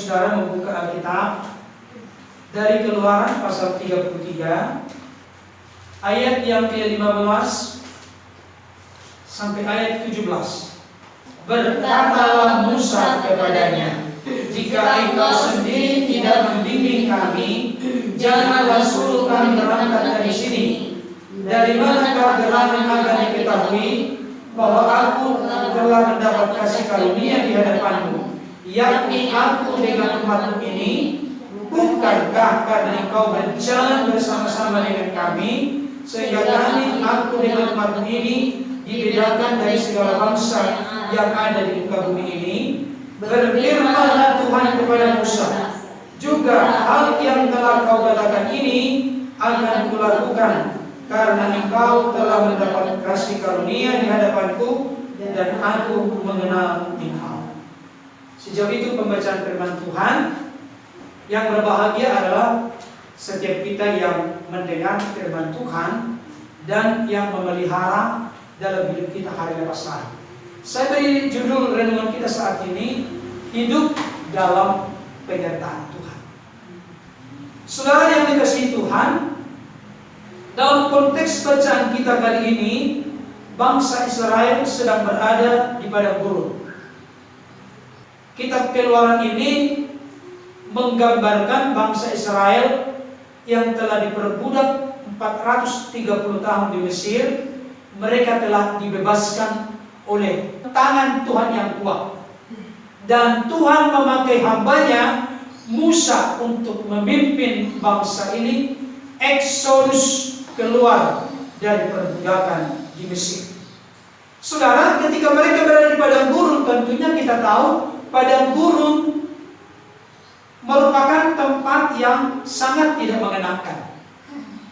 saudara membuka Alkitab dari Keluaran pasal 33 ayat yang ke-15 sampai ayat 17. Berkatalah Musa kepadanya, jika engkau sendiri tidak membimbing kami, janganlah suruh kami berangkat dari sini. Dari manakah gerangan akan diketahui bahwa aku telah mendapat kasih karunia di hadapanmu, yakni aku dengan umatmu ini? Bukankah karena engkau berjalan bersama-sama dengan kami, sehingga kami, aku dengan umatmu ini, dibedakan dari segala bangsa yang ada di muka bumi ini? Berfirmanlah Tuhan kepada Musa, juga hal yang telah kau katakan ini akan kulakukan, karena engkau telah mendapat kasih karunia di hadapanku, dan aku mengenal engkau. Sejauh itu pembacaan firman Tuhan. Yang berbahagia adalah setiap kita yang mendengar firman Tuhan dan yang memelihara dalam hidup kita hari lepas hari. Saya beri judul renungan kita saat ini, hidup dalam penyertaan Tuhan. Saudara yang dikasihi Tuhan, dalam konteks bacaan kita kali ini, bangsa Israel sedang berada di padang gurun. Kitab Keluaran ini menggambarkan bangsa Israel yang telah diperbudak 430 tahun di Mesir. Mereka telah dibebaskan oleh tangan Tuhan yang kuat, dan Tuhan memakai hambanya Musa untuk memimpin bangsa ini eksodus keluar dari perbudakan di Mesir. Saudara, ketika mereka berada di padang gurun, tentunya kita tahu padang gurun merupakan tempat yang sangat tidak mengenakan.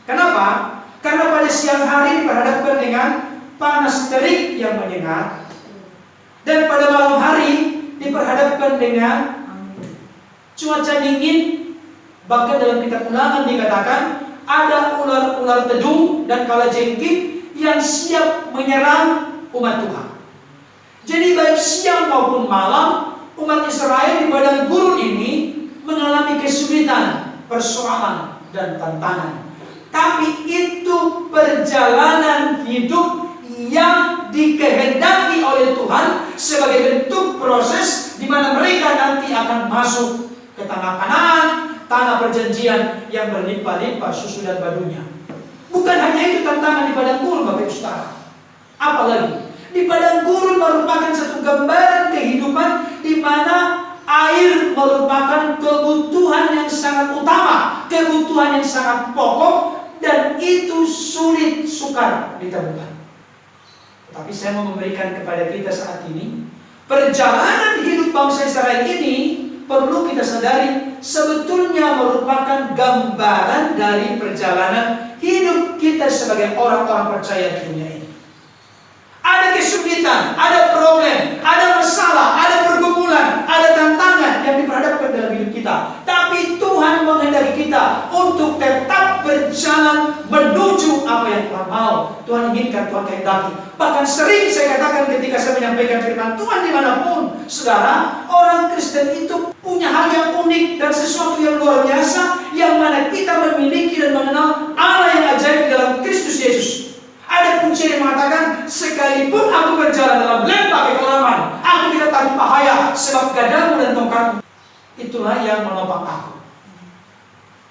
Kenapa? Karena pada siang hari diperhadapkan dengan panas terik yang menyengat, dan pada malam hari diperhadapkan dengan cuaca dingin. Bahkan dalam kitab Ulangan dikatakan ada ular-ular tedung dan kalajengking yang siap menyerang umat Tuhan. Jadi baik siang maupun malam, umat Israel di padang gurun ini mengalami kesulitan, persoalan, dan tantangan. Tapi itu perjalanan hidup yang dikehendaki oleh Tuhan sebagai bentuk proses di mana mereka nanti akan masuk ke tanah Kanaan, tanah perjanjian yang berlimpah-limpah susu dan madunya. Bukan hanya itu tantangan di padang gurun, Bapak Ibu Saudara. Apalagi di padang gurun merupakan satu gambaran kehidupan di mana air merupakan kebutuhan yang sangat utama, kebutuhan yang sangat pokok, dan itu sulit sukar ditemukan. Tapi saya mau memberikan kepada kita saat ini, perjalanan hidup bangsa Israel ini perlu kita sadari sebetulnya merupakan gambaran dari perjalanan hidup kita sebagai orang-orang percaya di dunia ini. Ada kesulitan, ada problem, ada masalah, ada pergumulan, ada tantangan yang diperhadapkan dalam hidup kita. Tapi Tuhan menghendaki kita untuk tetap berjalan menuju apa yang Tuhan mau, Tuhan inginkan, Tuhan kehendaki. Bahkan sering saya katakan ketika saya menyampaikan firman Tuhan dimanapun, saudara, orang Kristen itu punya hal yang unik dan sesuatu yang luar biasa, yang mana kita memiliki dan mengenal Allah yang ajaib dalam Kristus Yesus. Ada kunci yang mengatakan, sekalipun aku berjalan dalam lembah kekelaman, aku tidak takut bahaya, sebab gadamu dan tongkatmu, itulah yang menopang aku.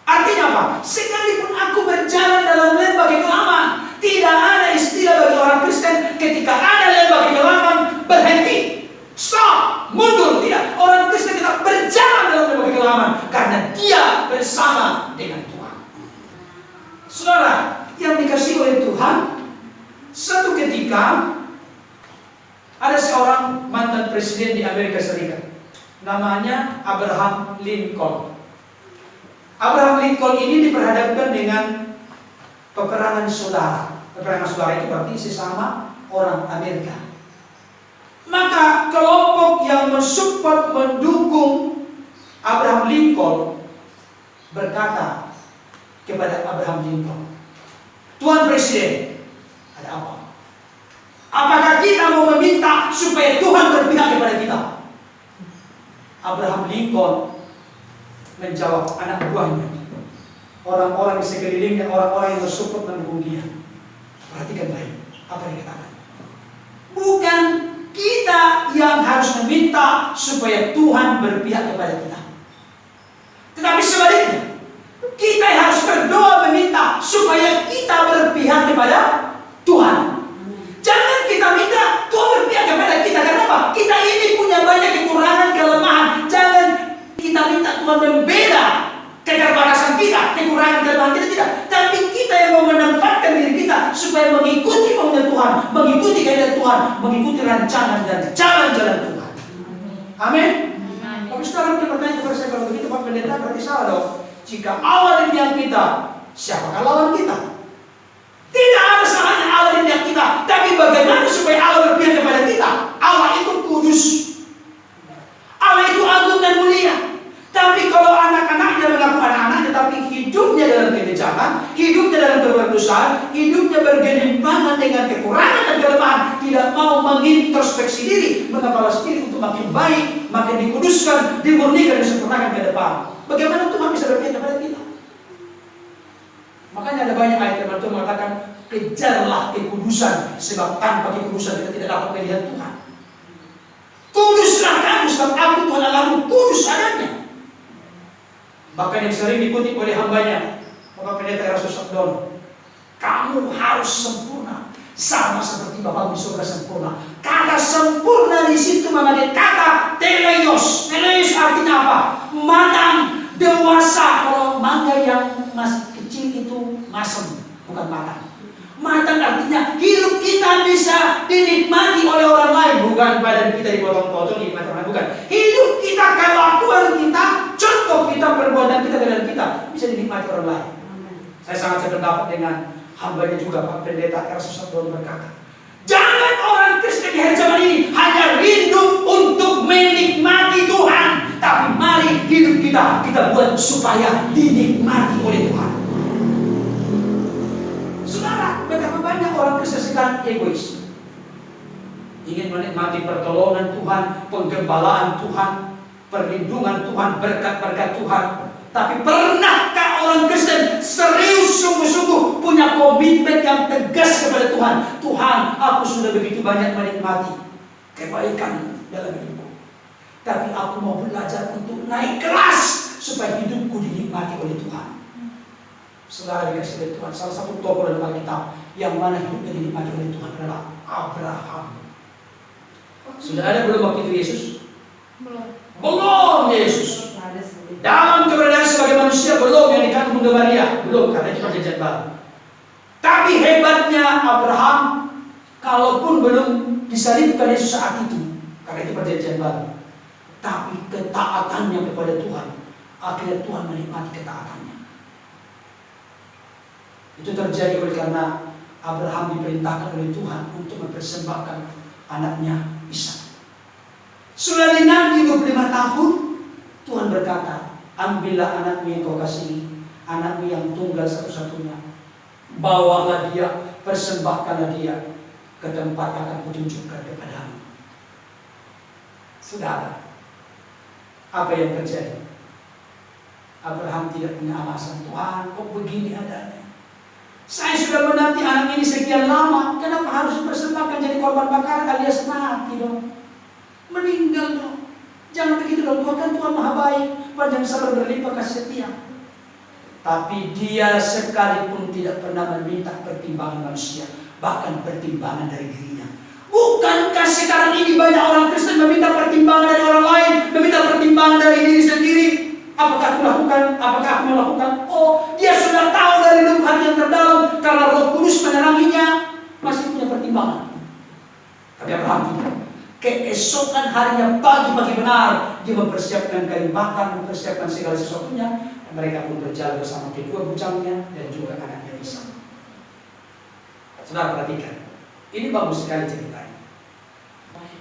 Artinya apa? Sekalipun aku berjalan dalam lembah kekelaman, tidak ada istilah bagi orang Kristen ketika ada lembah kekelaman berhenti, stop, mundur. Tidak, orang Kristen tetap berjalan dalam lembah kekelaman karena dia bersama dengan Tuhan. Saudara yang dikasihi oleh Tuhan, suatu ketika ada seorang mantan presiden di Amerika Serikat, namanya Abraham Lincoln. Abraham Lincoln ini diperhadapkan dengan peperangan saudara. Peperangan saudara itu berarti sesama orang Amerika. Maka kelompok yang mensupport, mendukung Abraham Lincoln berkata kepada Abraham Lincoln, "Tuan Presiden, ada apa? Apakah kita mau meminta supaya Tuhan berpihak kepada kita?" Abraham Lincoln menjawab anak buahnya, orang-orang di sekelilingnya, orang-orang yang bersupport mendukung dia. Perhatikan baik apa yang dikatakan. Bukan kita yang harus meminta supaya Tuhan berpihak kepada kita, tetapi sebaliknya, kita yang harus berdoa meminta supaya kita berpihak kepada Tuhan. Jangan kita minta Tuhan berpihak kepada kita. Kenapa? Kita ini punya banyak kekurangan, kelemahan. Jangan kita minta Tuhan membela keterbatasan kita, kekurangan, kelemahan kita, tidak. Tapi kita yang mau menempatkan diri kita supaya mengikuti maunya Tuhan, mengikuti kehendak Tuhan, mengikuti rancangan dan jalan-jalan Tuhan. Amin. Tapi sekarang kita bertanya kepada saya, kalau begitu Pak Pendeta berarti salah dong. Jika Allah di pihak kita, siapakah lawan kita? Tidak ada salahnya Allah di pihak kita. Tapi bagaimana supaya Allah berpihak kepada kita? Allah itu kudus, Allah itu agung dan mulia. Tapi kalau anak-anaknya mengaku anak-anaknya, tapi hidupnya dalam kekejaman, hidupnya dalam keberdosan, hidupnya bergelimpangan dengan kekurangan dan kelemahan, tidak mau mengintrospeksi diri, mengevaluasi diri untuk makin baik, makin dikuduskan, dimurnikan dan disempurnakan ke depan. Bagaimana Tuhan bisa berpihak kepada kita? Makanya ada banyak ayat yang Tuhan mengatakan, kejarlah kekudusan, sebab tanpa kekudusan kita tidak dapat melihat Tuhan. Kuduslah kamu, sebab aku Tuhan Allahmu kudus adanya. Bahkan yang sering dikutip oleh hambanya, Bapak Pendeta Erastus Sabdono, kamu harus sempurna, sama seperti Bapamu di surga sempurna. Kata sempurna di situ memakai kata teleios. Teleios artinya apa? Matang, dewasa. Kalau mangga yang masih kecil itu masem, bukan matang. Matang artinya hidup kita bisa dinikmati oleh orang lain, bukan badan kita dipotong-potong dinikmati orang lain, bukan. Hidup kita, kelakuan kita, contoh kita, perbuatan kita dan kita bisa dinikmati orang lain. Saya sangat sependapat dengan hambanya juga, Pak Pendeta Erastus Sabdono berkata, jangan orang Kristen di hari zaman ini hanya rindu untuk menikmati Tuhan, tapi mari hidup kita buat supaya dinikmati oleh Tuhan. Saudara, betapa banyak orang Kristen sekarang egois, ingin menikmati pertolongan Tuhan, penggembalaan Tuhan, perlindungan Tuhan, berkat-berkat Tuhan. Tapi pernahkah orang Kristen serius sungguh-sungguh punya komitmen yang tegas kepada Tuhan? Tuhan, aku sudah begitu banyak menikmati kebaikan dalam hidupku, tapi aku mau belajar untuk naik kelas supaya hidupku dinikmati oleh Tuhan. Saudara dikasih oleh Tuhan, salah satu tokoh dalam Alkitab yang mana hidupnya dinikmati oleh Tuhan adalah Abraham. Sudah ada belum waktu itu Yesus? Belum Yesus. Dalam keberadaan sebagai manusia belum, yang dikandung Bunda Maria belum, karena itu perjanjian baru. Tapi hebatnya Abraham, kalaupun belum disalibkan Yesus saat itu, karena itu perjanjian baru, tapi ketaatannya kepada Tuhan, akhirnya Tuhan menikmati ketaatannya. Itu terjadi oleh karena Abraham diperintahkan oleh Tuhan untuk mempersembahkan anaknya Ishak. Sudah dinanti 25 tahun, Tuhan berkata, ambillah anakmu yang kau kasihi, anakmu yang tunggal satu-satunya, bawalah dia, persembahkanlah dia ke tempat yang akan kutunjukkan kepadamu. Saudara, apa yang terjadi? Abraham tidak punya alasan, Tuhan kok begini adanya? Saya sudah menanti anak ini sekian lama, kenapa harus dipersembahkan jadi korban bakar alias mati dong? Meninggal dong. Jangan begitu dong, Tuhan kan Tuhan maha baik, panjang sabar berlimpah kasih setia. Tapi dia sekalipun tidak pernah meminta pertimbangan manusia, bahkan pertimbangan dari dirinya. Bukankah sekarang ini banyak orang Kristen meminta pertimbangan dari orang lain, meminta pertimbangan dari diri sendiri? Apakah aku lakukan? Apakah aku melakukan? Oh, dia sudah tahu dari lubuk hati yang terdalam, karena Roh Kudus meneranginya, masih punya pertimbangan. Tapi Abraham tidak. Keesokan harinya pagi-pagi benar, dia mempersiapkan kayu bakar, mempersiapkan segala sesuatunya. Mereka pun berjalan bersama kedua bujangnya dan juga anaknya Ishak. Saudara perhatikan, ini bagus sekali ceritanya.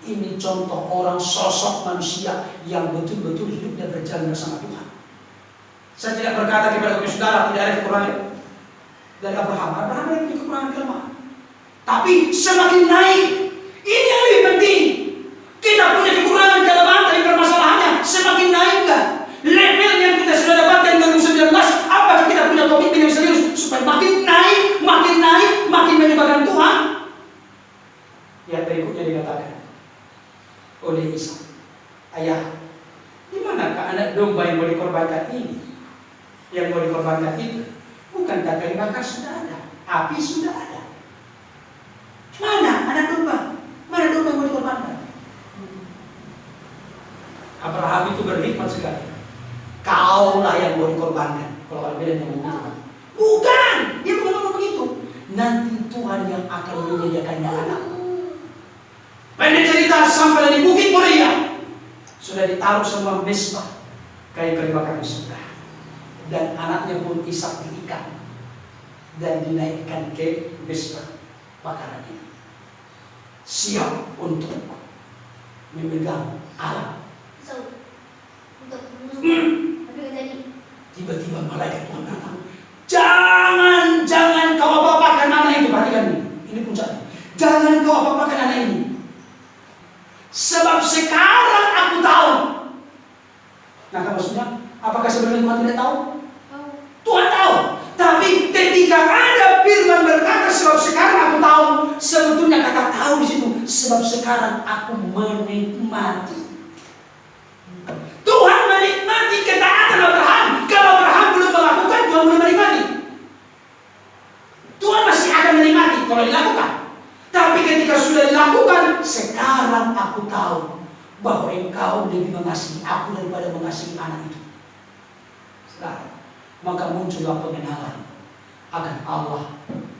Ini contoh orang, sosok manusia yang betul-betul hidupnya berjalan bersama Tuhan. Saya tidak berkata kepada saudara tidak ada kekurangan dari Abraham. Abraham punya kekurangan kelemahan, tapi semakin naik. Ini yang lebih penting. Kita punya kekurangan kelemahan dari permasalahannya, semakin naik enggak? Level yang kita sudah berikutnya dikatakan oleh Ishak, "Ayah, di manakah anak domba yang mau dikorbankan ini? Yang mau dikorbankan itu? Bukankah kayu bakar sudah ada, api sudah ada? Mana anak domba? Mana domba yang mau dikorbankan?" Abraham itu berhikmat sekali. Kaulah yang mau dikorbankan. Kalau orang beda yang begitu. Bukan, dia bukan ngomong begitu. Nanti Tuhan yang akan menyediakannya anak. Pendek cerita, sampai di Bukit Moria sudah ditaruh semua mesbah, kayu-kayu bakar sudah, dan anaknya pun Ishak diikat dan dinaikkan ke mesbah bakaran ini, siap untuk memegang alat. Tiba-tiba malaikat Tuhan datang. Jangan kau apa-apakan anak itu. Perhatikan ini puncaknya. Jangan kau apa-apakan anak ini. Sebab sekarang aku tahu. Nah, maksudnya, apakah sebenarnya Tuhan tidak tahu? Tuhan tahu. Tapi ketika ada firman berkata, sebab sekarang aku tahu, sebetulnya kata tahu di situ, sebab sekarang aku menikmati. Tuhan menikmati ketaatan Abraham. Kalau Abraham belum melakukan, Tuhan belum menikmati. Tuhan masih akan menikmati kalau dilakukan. Tapi ketika sudah dilakukan, sekarang aku tahu bahwa engkau lebih mengasihi aku daripada mengasihi anak itu. Sekarang, maka muncullah pengenalan akan Allah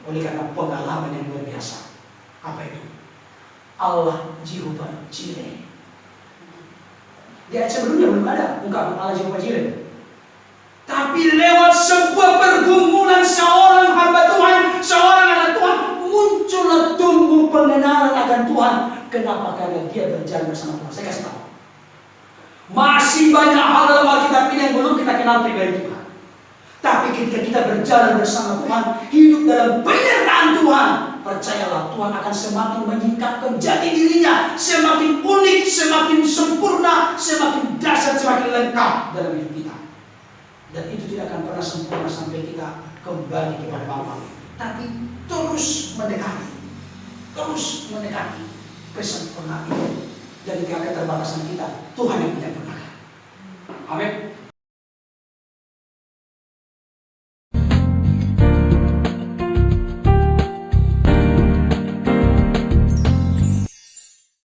oleh karena pengalaman yang luar biasa. Apa itu? Allah Jehovah Jireh. Di ayat sebelumnya belum ada ungkapan Allah Jehovah Jireh. Tapi lewat sebuah pergumulan seorang hamba Tuhan, seorang anak Tuhan, muncullah tumbuh pengenalan akan Tuhan. Kenapa? Karena dia berjalan bersama Tuhan. Saya kasih tahu. Masih banyak hal dalam Alkitab ini yang belum kita kenal pribadi Tuhan. Tapi ketika kita berjalan bersama Tuhan, hidup dalam penyertaan Tuhan, percayalah Tuhan akan semakin menyingkapkan jati dirinya, semakin unik, semakin sempurna, semakin dahsyat, semakin lengkap dalam hidup kita. Dan itu tidak akan pernah sempurna sampai kita kembali kepada Bapa. Tapi terus mendekati kesempurnaan itu. Dan ketika keterbatasan kita, Tuhan yang menyempurnakan. Amin.